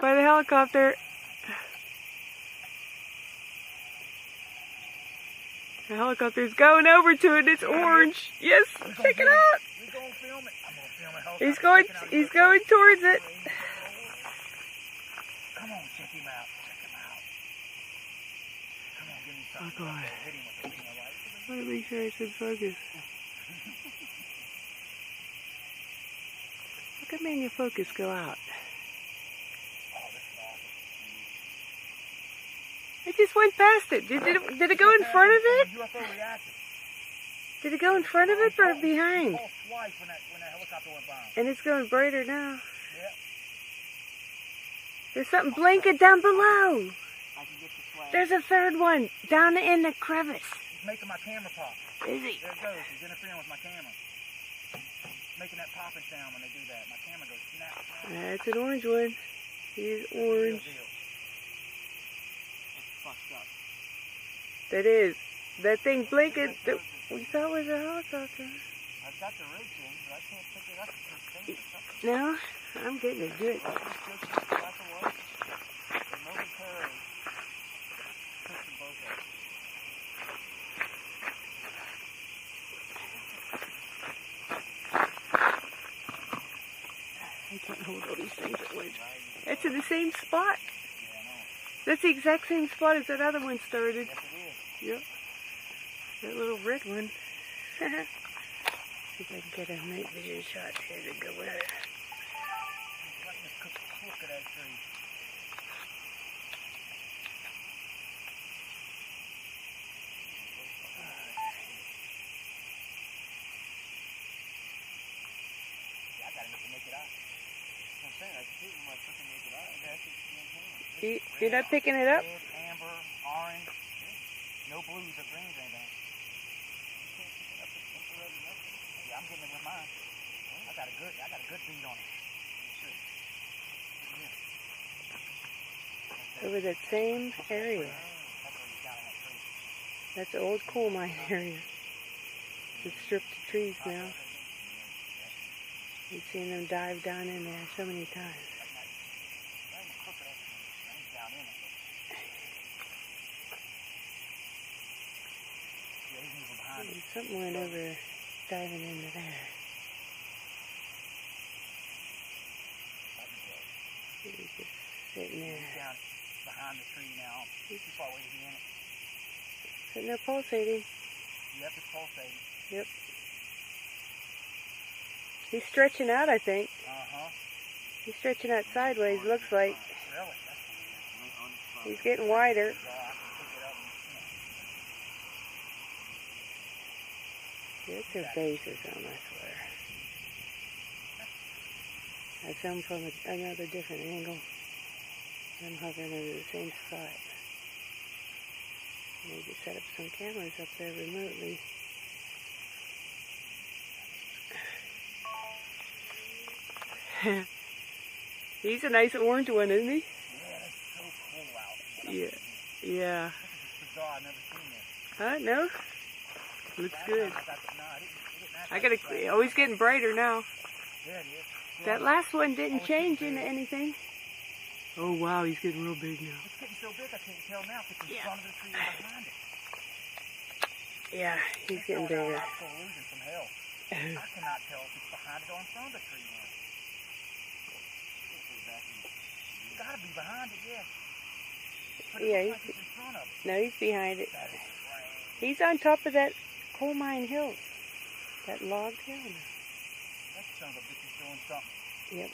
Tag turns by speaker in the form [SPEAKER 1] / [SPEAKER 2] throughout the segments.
[SPEAKER 1] by the helicopter. The helicopter's going over to it. It's orange. Yes, check it out. He's going towards it.
[SPEAKER 2] Come on, check him out. Check him out. Come on, give me something.
[SPEAKER 1] Oh God.
[SPEAKER 2] Hit him with it.
[SPEAKER 1] I want to make sure it's in focus. Look at manual focus go out.
[SPEAKER 2] Oh, this is awesome.
[SPEAKER 1] It just went past it. Did it go in front of it?
[SPEAKER 2] UFO reacted.
[SPEAKER 1] Did it go in front of it or behind?
[SPEAKER 2] It pulsed twice when that helicopter went by.
[SPEAKER 1] And it's going brighter now.
[SPEAKER 2] Yep.
[SPEAKER 1] There's something blinking down below.
[SPEAKER 2] I can get the flag.
[SPEAKER 1] There's a third one down in the crevice.
[SPEAKER 2] He's making my camera pop.
[SPEAKER 1] Is he?
[SPEAKER 2] There it goes. He's interfering with my camera. Making that popping sound when they do that. My camera goes snap, snap.
[SPEAKER 1] That's an orange one. He's orange.
[SPEAKER 2] Real deal. That's fucked up.
[SPEAKER 1] That is. That thing blinking that we thought was a helicopter.
[SPEAKER 2] I've got the rig in, but I can't pick it up.
[SPEAKER 1] No, I'm getting it good. I can't hold all these things at once. That's in the same spot. That's the exact same spot as that other one started.
[SPEAKER 2] Yes, it is.
[SPEAKER 1] Yep. That little red one. See if I can get a night vision shot here to go with it.
[SPEAKER 2] Look at that tree. Yeah, I gotta make it out. I'm saying I can see my freaking make it out.
[SPEAKER 1] You're not picking it up?
[SPEAKER 2] Red, amber, orange. No blues or greens or anything. Yeah, I'm getting it with mine. I got a good bead on it.
[SPEAKER 1] Over that same area. That's the old coal mine area. It's stripped of trees now. We've seen them dive down in there so many times. And something went over diving into there. He's just sitting there.
[SPEAKER 2] He's down behind the tree now. He's too far away to be in it.
[SPEAKER 1] Sitting there pulsating.
[SPEAKER 2] Yep, it's pulsating.
[SPEAKER 1] Yep. He's stretching out, I think.
[SPEAKER 2] Uh-huh.
[SPEAKER 1] He's stretching out sideways, looks like.
[SPEAKER 2] Really?
[SPEAKER 1] He's getting wider. It's their base or something, I swear. I filmed from another different angle. I'm hovering over the same spot. Maybe set up some cameras up there remotely. He's a nice orange one, isn't he?
[SPEAKER 2] Yeah, it's so cool out.
[SPEAKER 1] Yeah. Yeah.
[SPEAKER 2] This is bizarre. I've never seen this.
[SPEAKER 1] Huh? No? Looks good.
[SPEAKER 2] I got
[SPEAKER 1] Always getting brighter now.
[SPEAKER 2] Yeah, it is.
[SPEAKER 1] That last one didn't change into anything. Oh wow, he's getting real big now.
[SPEAKER 2] It's getting so big I can't tell now if it's in front of the tree or behind it.
[SPEAKER 1] Yeah, he's getting bigger.
[SPEAKER 2] Optical illusion from hell. I cannot tell if it's behind it or in front of the tree now. It's got to be behind it, yeah. But
[SPEAKER 1] Yeah,
[SPEAKER 2] it looks like it's in front of it.
[SPEAKER 1] No, he's behind it.
[SPEAKER 2] That is strange.
[SPEAKER 1] He's on top of that coal mine hill. That logged hill.
[SPEAKER 2] That son of a bitch is doing something.
[SPEAKER 1] Yep.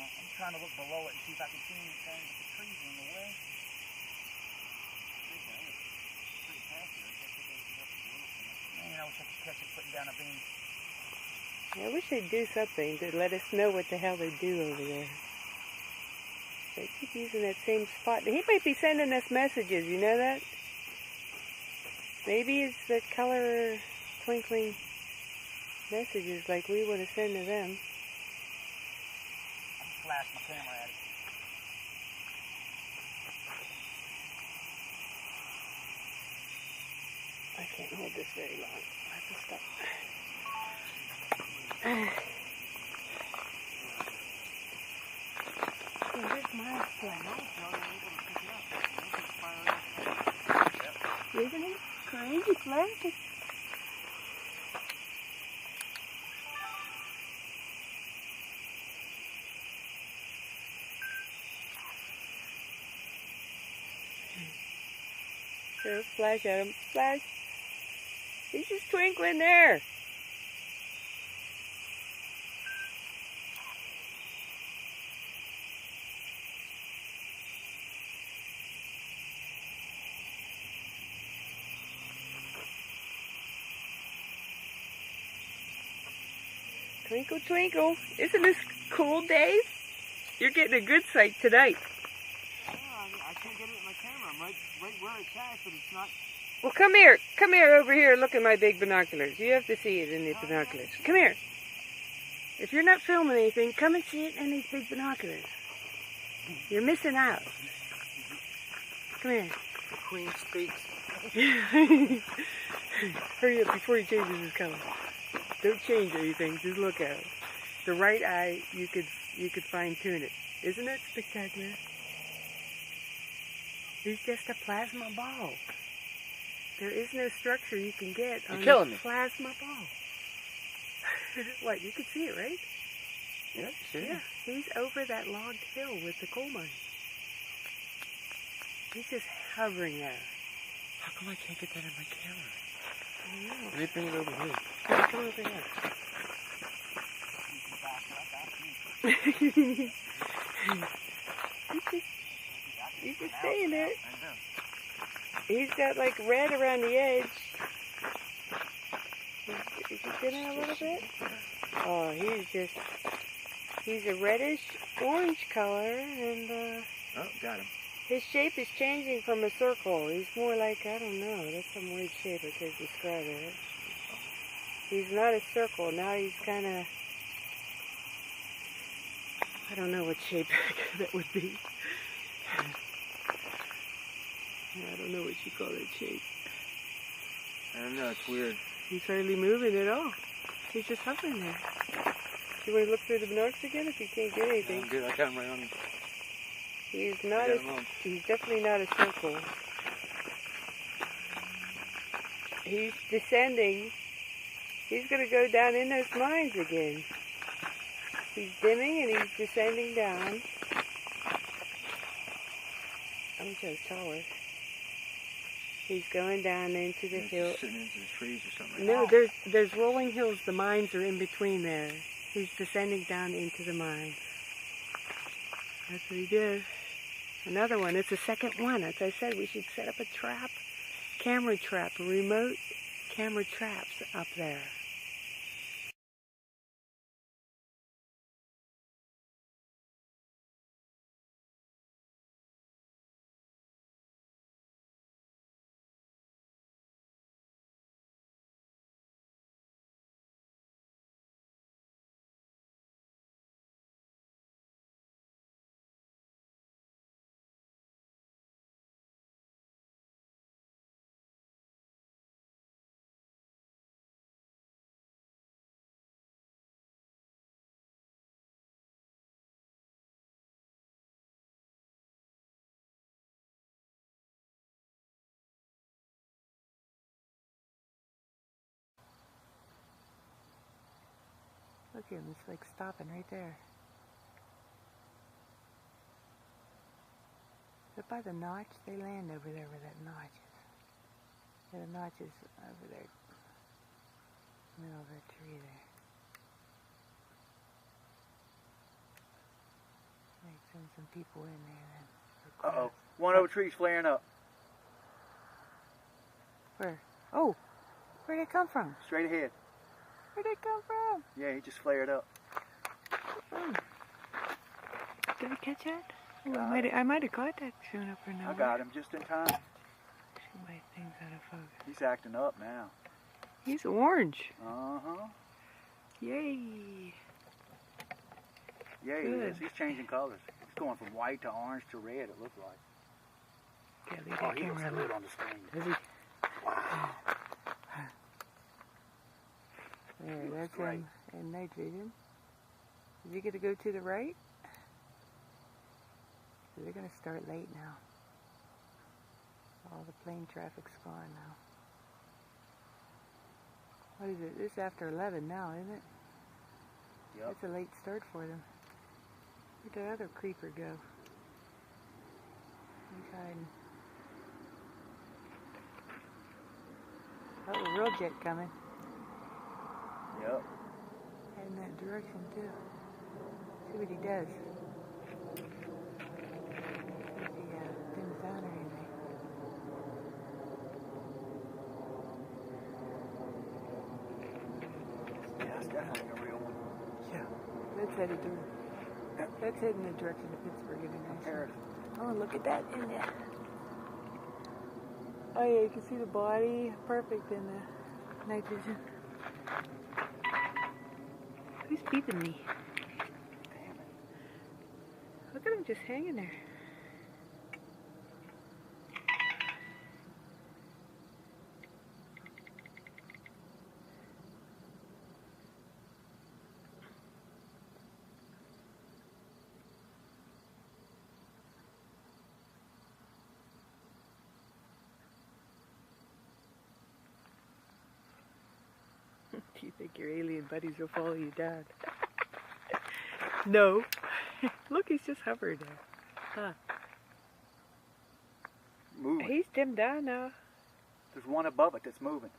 [SPEAKER 2] I'm trying to look below it and see if I can see anything, but the trees are in the way. Man, I wish I could catch it putting down a beam.
[SPEAKER 1] I wish they'd do something to let us know what the hell they do over there. They keep using that same spot. He might be sending us messages, you know that? Maybe it's the color twinkling messages like we want to send to them.
[SPEAKER 2] I'm flash my camera at it.
[SPEAKER 1] I can't hold this very long. I have to stop. He's flashing. Sure, flash at him. Flash. He's just twinkling there. Twinkle, twinkle. Isn't this cool, Dave? You're getting a good sight tonight.
[SPEAKER 2] Yeah, I can't get it in my camera. I'm right where it's at, but it's not.
[SPEAKER 1] Well, come here. Come here over here. Look at my big binoculars. You have to see it in the binoculars. Come here. If you're not filming anything, come and see it in these big binoculars. You're missing out. Come here.
[SPEAKER 2] The Queen speaks.
[SPEAKER 1] Hurry up before he changes his color. Don't change anything. Just look at it. The right eye, you could fine tune it. Isn't it spectacular? He's just a plasma ball. There is no structure you can get on a plasma ball. What? You can see it, right?
[SPEAKER 2] Yeah, sure.
[SPEAKER 1] Yeah. He's over that logged hill with the coal mine. He's just hovering there.
[SPEAKER 2] How come I can't get that in my camera?
[SPEAKER 1] I don't know.
[SPEAKER 2] Let me bring it over here.
[SPEAKER 1] Come over here. He's just saying it. He's got like red around the edge. Is he thinning a little bit? Oh, he's a reddish orange color, and
[SPEAKER 2] Oh, got him.
[SPEAKER 1] his shape is changing from a circle. He's more like, I don't know, that's some weird shape I can't describe it. He's not a circle, now he's kind of, I don't know what shape that would be. I don't know what you call that shape.
[SPEAKER 2] I don't know, it's weird.
[SPEAKER 1] He's hardly moving at all. He's just hovering there. You want to look through the binoculars again if you can't get anything?
[SPEAKER 2] I'm good, I got him right on me.
[SPEAKER 1] He's definitely not a circle. He's descending. He's going to go down in those mines again. He's dimming and he's descending down. I wish I was taller. He's going down into the hill.
[SPEAKER 2] Sitting into the trees or something.
[SPEAKER 1] No, there's rolling hills. The mines are in between there. He's descending down into the mines. That's what he did. Another one. It's the second one. As I said, we should set up a trap, camera trap, a remote camera traps up there. Look at him, it's like stopping right there. But by the notch, they land over there where that notch is. The notch is over there, middle of that tree there. Might send some people in there then.
[SPEAKER 2] Uh-oh, one over tree's flaring up.
[SPEAKER 1] Where? Oh, where'd it come from?
[SPEAKER 2] Straight ahead.
[SPEAKER 1] Where'd it come from?
[SPEAKER 2] Yeah, he just flared up.
[SPEAKER 1] Oh. Did I catch that? Oh, I might have caught that soon up or no.
[SPEAKER 2] I got him just in time.
[SPEAKER 1] See my things out of focus.
[SPEAKER 2] He's acting up now.
[SPEAKER 1] He's orange.
[SPEAKER 2] Uh-huh.
[SPEAKER 1] Yay.
[SPEAKER 2] Yeah, he
[SPEAKER 1] Good.
[SPEAKER 2] is. He's changing colors. He's going from white to orange to red, it looks like.
[SPEAKER 1] Yeah, leave
[SPEAKER 2] Oh,
[SPEAKER 1] that
[SPEAKER 2] he looks
[SPEAKER 1] camera
[SPEAKER 2] good
[SPEAKER 1] alone.
[SPEAKER 2] on the screen.
[SPEAKER 1] Does he?
[SPEAKER 2] Wow.
[SPEAKER 1] There,
[SPEAKER 2] He looks
[SPEAKER 1] that's
[SPEAKER 2] great.
[SPEAKER 1] him in night vision. Is he going to go to the right? So they're going to start late now. All the plane traffic's gone now. What is it? It's after 11 now, isn't it?
[SPEAKER 2] Yep.
[SPEAKER 1] That's a late start for them. Where'd that other creeper go? He's hiding. Oh, a real jet coming.
[SPEAKER 2] Yep.
[SPEAKER 1] Heading that direction too. See what he does. See if he dims down or anything.
[SPEAKER 2] Yeah, it's definitely a real one.
[SPEAKER 1] Yeah. That's headed in the direction of Pittsburgh.
[SPEAKER 2] Comparative.
[SPEAKER 1] Oh, look at that in there. Oh yeah, you can see the body perfect in the night vision. Who's beeping me?
[SPEAKER 2] Damn it.
[SPEAKER 1] Look at him just hanging there. Do you think your alien buddies will follow you down? No. Look, he's just hovering there. Huh.
[SPEAKER 2] Moving.
[SPEAKER 1] He's dimmed down now.
[SPEAKER 2] There's one above it that's moving.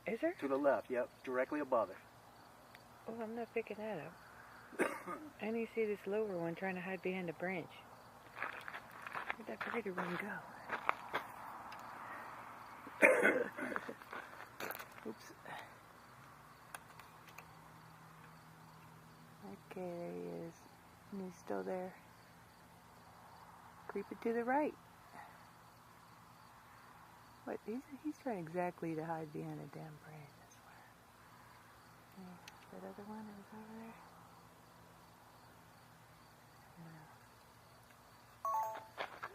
[SPEAKER 1] Is there?
[SPEAKER 2] To the left, yep. Directly above it.
[SPEAKER 1] Oh, I'm not picking that up. And you see this lower one trying to hide behind a branch. Where'd that brighter one go? Oops. Okay, there he is. And he's still there. Creep it to the right. What? He's trying exactly to hide behind a damn branch, I swear. Yeah, that other one that was over there? Yeah.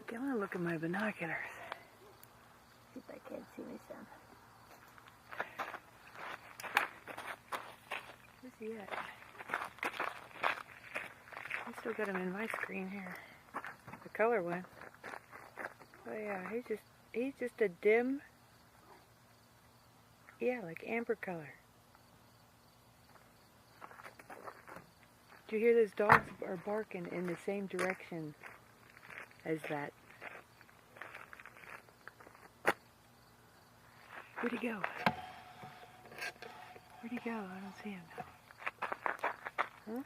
[SPEAKER 1] Okay, I'm gonna look at my binoculars. See if I can see me some. Where's he at? I still got him in my screen here. The color one. Oh yeah, he's just a dim, yeah, like amber color. Do you hear those dogs are barking in the same direction as that? Where'd he go? Where'd he go? I don't see him now. Huh?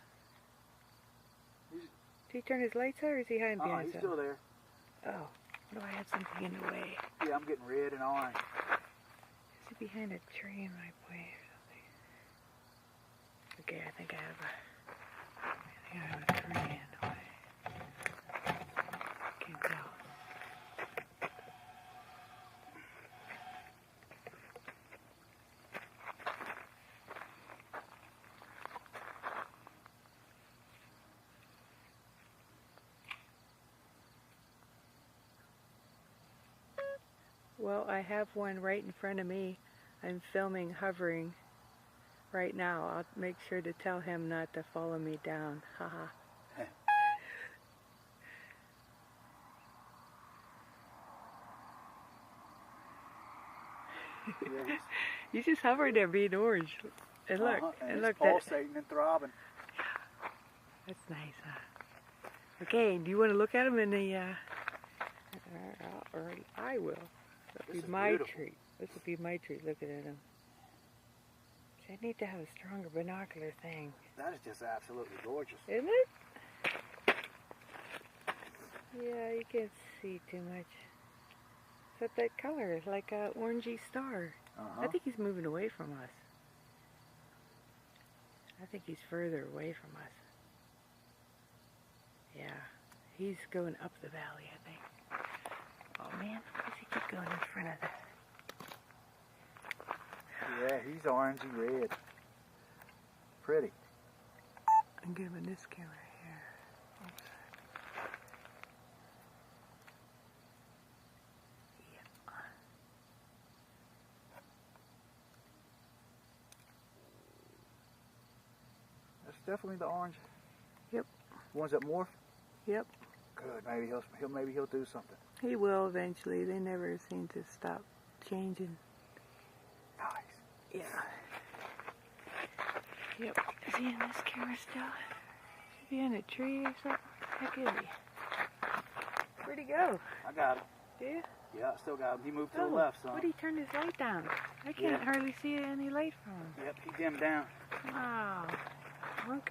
[SPEAKER 1] Did he turn his lights out or is he hiding behind
[SPEAKER 2] He's
[SPEAKER 1] something?
[SPEAKER 2] still there.
[SPEAKER 1] Oh, what do I have something in the way?
[SPEAKER 2] Yeah, I'm getting red and orange.
[SPEAKER 1] Is he behind a tree in my way or something? Okay, I think I have a tree in the way. Can't tell. Well, I have one right in front of me. I'm filming hovering right now. I'll make sure to tell him not to follow me down. Haha.
[SPEAKER 2] Yeah,
[SPEAKER 1] You just hovered there being orange. And look,
[SPEAKER 2] and
[SPEAKER 1] and
[SPEAKER 2] it's
[SPEAKER 1] look.
[SPEAKER 2] pulsating and throbbing.
[SPEAKER 1] That's nice, huh? Okay, do you want to look at him in the, or I will. That'll
[SPEAKER 2] This
[SPEAKER 1] be
[SPEAKER 2] is
[SPEAKER 1] my
[SPEAKER 2] beautiful.
[SPEAKER 1] treat. This will be my treat looking at him. See, I need to have a stronger binocular thing.
[SPEAKER 2] That is just absolutely gorgeous.
[SPEAKER 1] Isn't it? Yeah, you can't see too much. Except that color, like a orangey star. I think he's moving away from us. I think he's further away from us. Yeah, he's going up the valley, I think. Oh man, why does he keep going in front of that?
[SPEAKER 2] Yeah, he's orangey red. Pretty.
[SPEAKER 1] I'm giving this camera here. Oops. Yeah.
[SPEAKER 2] That's definitely the orange.
[SPEAKER 1] Yep.
[SPEAKER 2] Ones that morph.
[SPEAKER 1] Yep.
[SPEAKER 2] Good. Maybe he'll do something.
[SPEAKER 1] He will eventually. They never seem to stop changing.
[SPEAKER 2] Nice.
[SPEAKER 1] Yeah. Yep. Is he in this camera still? Should be in a tree or something? Heck is he? Where'd he go?
[SPEAKER 2] I got him.
[SPEAKER 1] Do you?
[SPEAKER 2] Yeah, I still got him. He moved to the left, son.
[SPEAKER 1] What did he turn his light down? I can't hardly see any light from him.
[SPEAKER 2] Yep, he dimmed down.
[SPEAKER 1] Wow. Look.